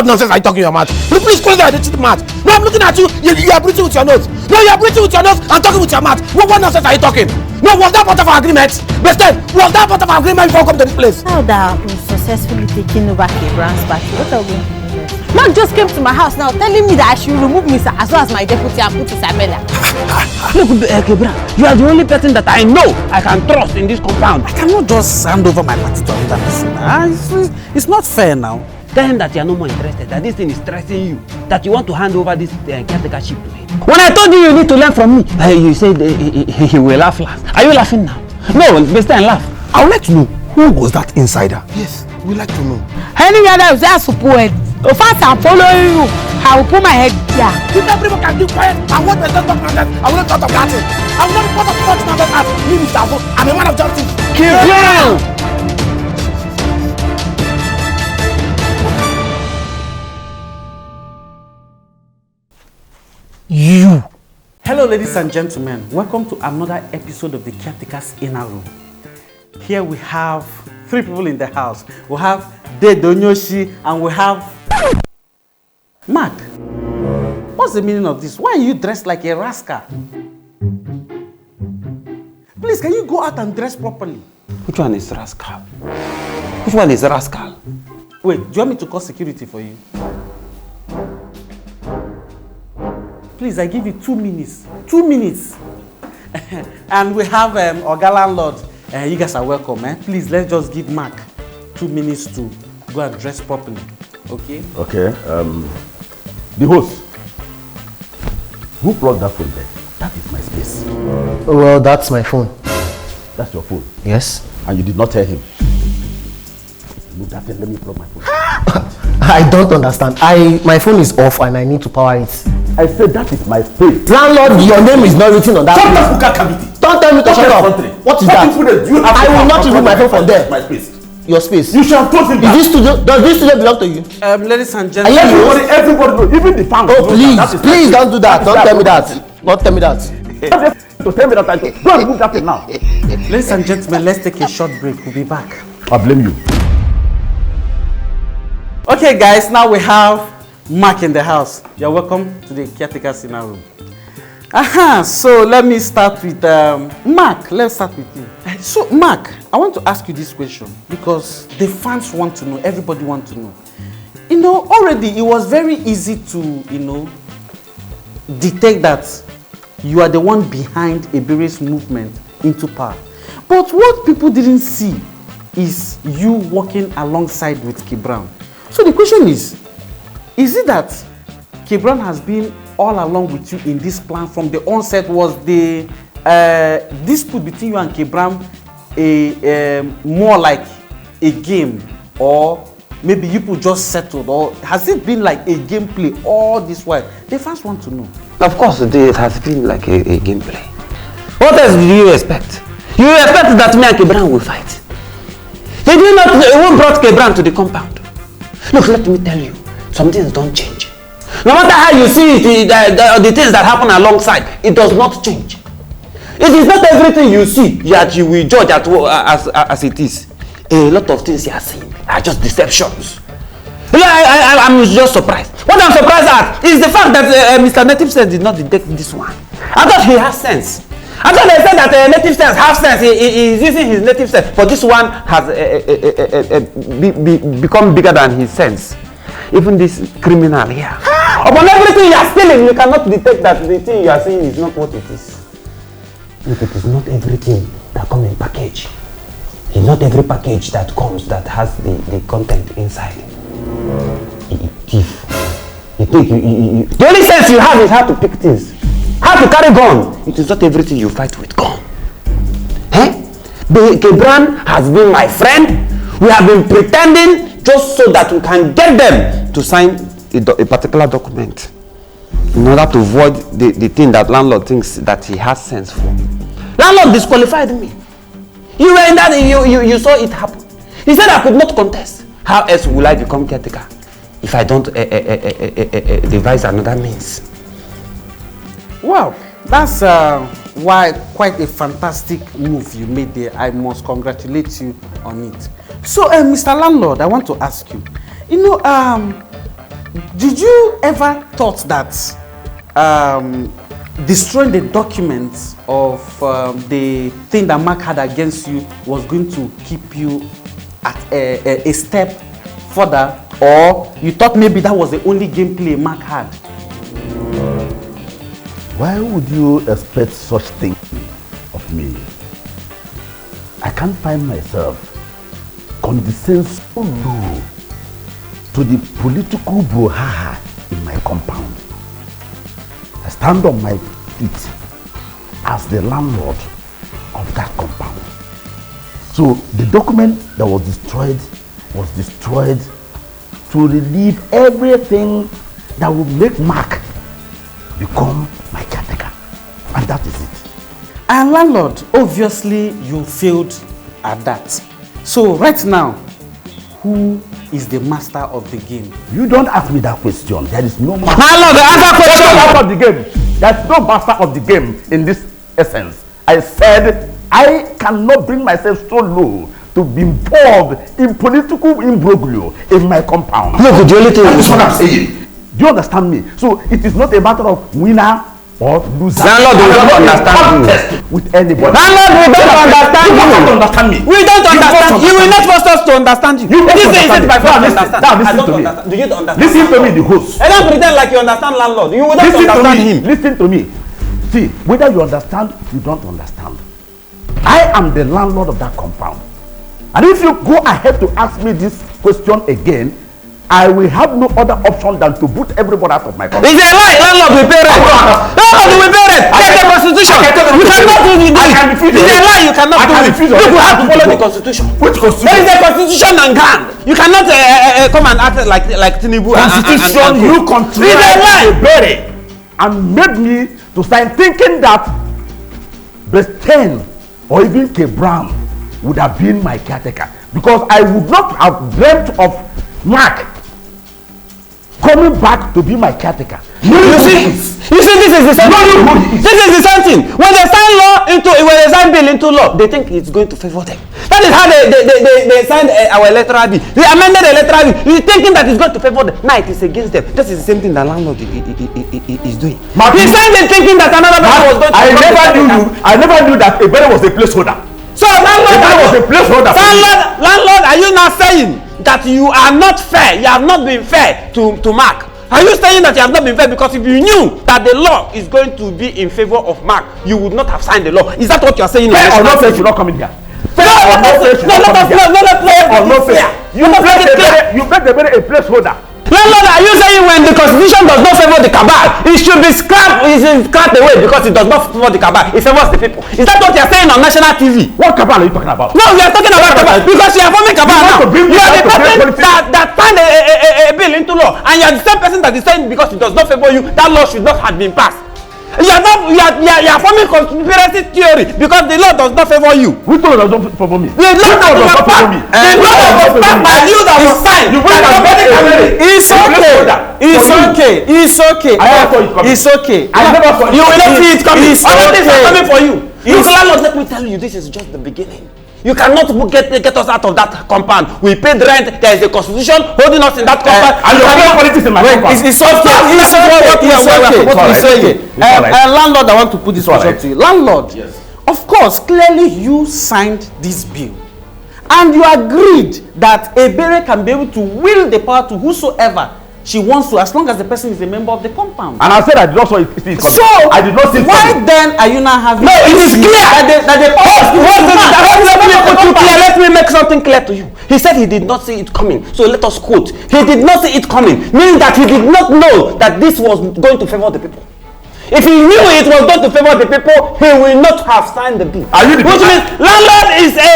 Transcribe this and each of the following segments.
what nonsense are you talking in your mouth? Please close the mouth. No, I'm looking at you. You are breathing with your nose. No, you are breathing with your nose and talking with your mouth. What nonsense are you talking? No, was that part of our agreement? Best was that part of our agreement before we come to this place? How that I'm successfully taking over Kebran's party? What are we going to do next? Mark just came to my house now telling me that I should remove me as well as my deputy and put Isabella. Look, Kebran, you are the only person that I know I can trust in this compound. I cannot just hand over my party to another person. It's not fair now. Tell him that you are no more interested, that this thing is stressing you, that you want to hand over this caretakership to him. When I told you need to learn from me, you said he will laugh last. Are you laughing now? No, best time laugh. I would like to know, who was that insider? Yes, we'd like to know. Any other is there support. If I'm following you, I will put my head there. If everyone can be quiet and what the talk about that, I will not talk about it. I will not report of what about that. Me, Mr. Avo, I'm a man of justice. Keep down! You. Hello ladies and gentlemen, welcome to another episode of the Caretaker's Inner Room. Here we have 3 people in the house. We have Dedonyoshi and we have Mark. What's the meaning of this? Why are you dressed like a rascal? Please, can you go out and dress properly? Which one is rascal? Which one is rascal? Wait, do you want me to call security for you? Please, I give you 2 minutes. 2 minutes. And we have Oga Landlord. You guys are welcome. Please, let's just give Mark 2 minutes to go and dress properly. Okay? Okay. The host. Who plugged that phone there? That is my space. Well, that's my phone. That's your phone? Yes. And you did not tell him? Look, that let me plug my phone. I don't understand. My phone is off and I need to power it. I said that is my space. Landlord, your name is not written on that. Shut up, Buka Kabiti. Don't tell me to shut up. What is that? I will not remove my phone from there. My space. Your space. You shall told him that. Does this studio belong to you? Ladies and gentlemen. Everybody knows, even the fans. Oh, please don't do that. Don't tell me that. Don't tell me that. To tell me that I don't. Go and remove that thing now. Ladies and gentlemen, let's take a short break. We'll be back. I blame you. Okay, guys, now we have Mark in the house. You're welcome to the Caretaker's Inner Room. So let me start with Mark. Let's start with you. So, Mark, I want to ask you this question because the fans want to know, everybody wants to know. You know, already it was very easy to, detect that you are the one behind Eberi's movement into power. But what people didn't see is you working alongside with Kebran. So the question is it that Kebran has been all along with you in this plan from the onset? Was the dispute between you and Kebran more like a game, or maybe you people just settled, or has it been like a gameplay all this while? The fans want to know. Of course, it has been like a gameplay. What else do you expect? You expect that me and Kebran will fight? Did you not? Who brought Kebran to the compound? Look, let me tell you, some things don't change. No matter how you see it, the things that happen alongside, it does not change. It is not everything you see that you will judge as it is. A lot of things you are seeing are just deceptions. I'm just surprised. What I'm surprised at is the fact that Mr. Native Sense did not detect this one. I thought he has sense. I thought they said that Native Sense has sense. He is using his native sense, but this one has become bigger than his sense. Even this criminal here. Upon everything you are stealing, you cannot detect that the thing you are saying is not what it is. Look, it is not everything that comes in package. It's not every package that comes that has the content inside. Thief. The only sense you have is how to pick things. How to carry gun. It is not everything you fight with gun. Kebran has been my friend. We have been pretending just so that we can get them to sign a particular document in order to avoid the thing that landlord thinks that he has sense for. Landlord disqualified me. You were in that, you saw it happen. He said I could not contest. How else will I become caretaker if I don't devise another means? Well, that's why quite a fantastic move you made there. I must congratulate you on it. So, Mr. Landlord, I want to ask you, did you ever thought that destroying the documents of the thing that Mark had against you was going to keep you at a step further, or you thought maybe that was the only gameplay Mark had? Why would you expect such thing of me? I can't find myself condescending so low to the political brouhaha in my compound. I stand on my feet as the landlord of that compound. So the document that was destroyed to relieve everything that would make Mark become my caretaker. And that is it. And landlord, obviously you failed at that. So right now, who is the master of the game? You don't ask me that question. There is no master. Landlord, the answer question of the game. There's no master of the game in this essence. I said I cannot bring myself so low to be involved in political imbroglio in my compound. Look, the only thing that is what I'm saying. Do you understand me? So it is not a matter of winner or loser. Landlord, we don't understand you. With anybody. Landlord, we don't understand you. You don't understand me. We don't understand. You will not force us to understand you. This is by force to understand. Now listen to me. Do you understand? Listen to me, the host. And don't pretend like you understand landlord. You will not understand him. Listen to me. See, whether you understand, you don't understand. I am the landlord of that compound. And if you go ahead to ask me this question again, I will have no other option than to boot everybody out of my compound. It's a lie. Landlord will pay rent. Landlord will pay rent. Get the constitution. You cannot do it. It's a lie. You cannot do it. You have to follow the constitution. Which constitution? There is a constitution and ground. You cannot come and act like Tinubu. Constitution you control and made me to sign thinking that Brighten or even Brown would have been my caretaker, because I would not have dreamt of Mark coming back to be my caretaker. You see, this is the same thing. This is the same thing. When they sign bill into law, they think it's going to favor them. That is how they signed our electoral bill. They amended the electoral bill. You're thinking that it's going to favor them. Now it is against them. This is the same thing that landlord is doing. He signed it thinking that another person was going to I never knew that a better was a placeholder. So landlord, are you now saying that you are not fair? You have not been fair to Mark? Are you saying that you have not been fair because if you knew that the law is going to be in favor of Mark, you would not have signed the law? Is that what you are saying? Fair or not fair should not come in here. Fair or not fair should not come in here. You make the better a placeholder. Landlord, are you saying when the constitution does not favor the cabal, it should be scrapped away because it does not favor the cabal, it favors the people? Is that what you are saying on national TV? What cabal are you talking about? No, we are talking about cabal because you are forming cabal now. You are the person that signed a bill into law, and you are the same person that is saying because it does not favor you, that law should not have been passed. You are forming conspiracy theory because the law does not favor you. Which law does not favor me? The law does not favor me. The law was passed by you that was signed. It's okay. It's okay. I never saw it. You will not see it coming. Other things are coming for you. Look, landlord, let me tell you, this is just the beginning. You cannot get us out of that compound. We paid rent. There is a constitution holding us in that compound. And you are politics in my compound. It's okay. Landlord, I want to put this question to you. Landlord, yes. Of course, clearly you signed this bill. And you agreed that a bearer can be able to will the power to whosoever she wants to, as long as the person is a member of the compound. And I said I did not see it. So, I did not see it. Why then are you now having... No, it is clear that the let me make something clear to you. He said he did not see it coming. So let us quote. He did not see it coming, meaning that he did not know that this was going to favor the people. If he knew it was going to favor the people, he will not have signed the bill. Are you the Which means landlord is a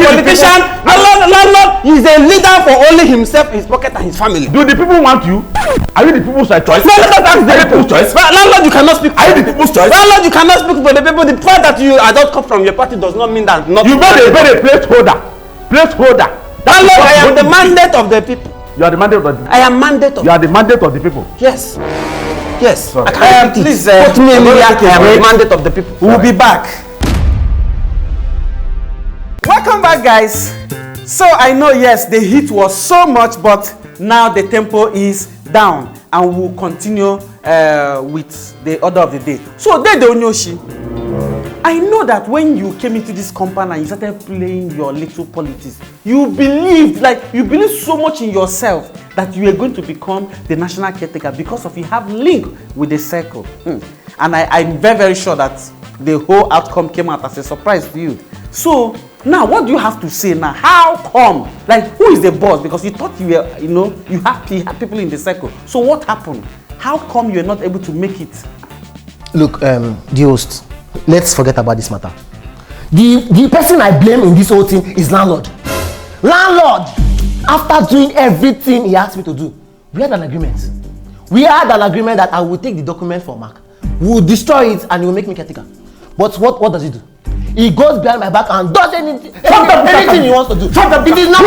politician. Landlord is a leader for only himself, his pocket, and his family. Do the people want you? Are you the people's choice? No, let us ask the people's choice. Landlord, you cannot speak. Are you the people's choice? Landlord, you cannot speak for the people. The fact that you are not come from your party does not mean that not. You made a placeholder. Placeholder. Landlord, I am the mandate of the people. You are the mandate of the people. I am mandate of. You are the mandate of the people. Yes. Yes. Sorry. Please put me in media. I am the mandate of the people. We'll be back. Welcome back, guys. So I know, yes, the heat was so much, but now the tempo is down, and we'll continue with the order of the day. So, Onyoshi, I know that when you came into this compound and you started playing your little politics, you believed so much in yourself that you were going to become the national caretaker because of you have link with the circle. And I'm very, very sure that the whole outcome came out as a surprise to you. So now, what do you have to say now? How come? Like, who is the boss? Because you thought you were, you had people in the circle. So what happened? How come you're not able to make it? Look, the host, let's forget about this matter. The person I blame in this whole thing is landlord. Landlord! After doing everything he asked me to do, we had an agreement. We had an agreement that I will take the document for Mark. We will destroy it and he will make me caretaker. But what does he do? He goes behind my back and does anything he wants to do. It is not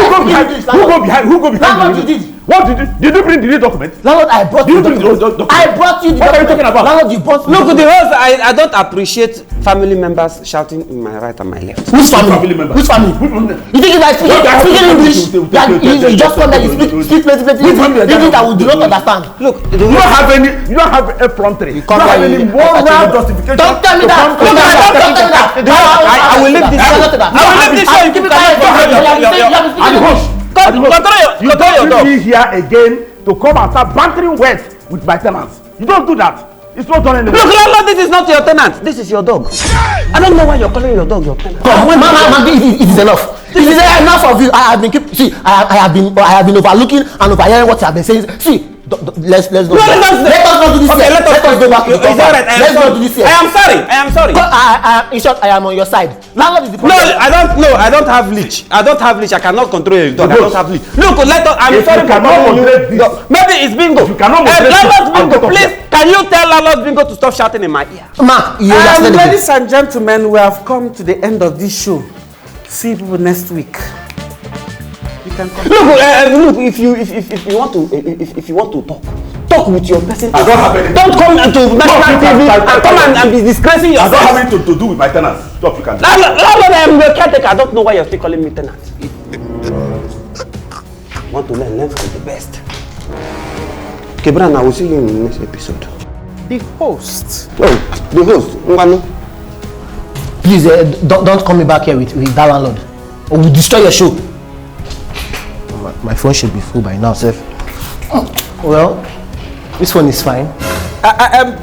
Who go behind? Landlord, you did. What did you? Did you bring the document? Landlord, I brought you the document. I brought you the document. What are you talking about? Landlord, you brought. Look, the host, I don't appreciate family members shouting in my right and my left. Which family member? Which family? You think you guys speaking English? You just come there, you speak plenty English that we do not understand. Look, you don't have effrontery. You don't have any moral justification. Don't tell me that. I will leave this show. I will leave this show. You don't bring me here again to come and start bantering words with my tenants. You don't do that. It's not done anymore. Look, landlord, this is not your tenant. This is your dog. I don't know why you're calling your dog your tenant. It is enough. It is enough of you. I have been overlooking and overhearing what you have been saying. See, let's go. Let us not do this. Okay, let us go back to the compound. Let's not do this here. I am sorry. In short, I am on your side. Landlord is the problem. No, I don't have leash. I cannot control your dog. I don't have leash. Look, I'm sorry for calling you. Maybe it's Bingo. You cannot Landlord Bingo, please. Can you tell Landlord Bingo to stop shouting in my ear? Mark, you understand? Ladies and gentlemen, we have come to the end of this show. See you people next week. You can come. Look, if you want to talk with your person. I don't have anything. Don't come to national TV and come and be disgracing yourself. I don't have anything to do with my tenants. Stop, you can. Landlord, I am your caretaker. I don't know why you're still calling me tenant. Want to learn from the best. Okay, Bran, I will see you in the next episode. The host. Oh, the host. Ngwanu. Please, don't call me back here with that landlord, or we'll destroy your show. My phone should be full by now, sir. Well, this one is fine. Don't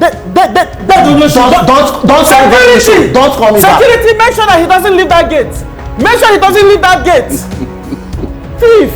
security. Don't call me back. Security, make sure that he doesn't leave that gate. Make sure he doesn't leave that gate. Thief.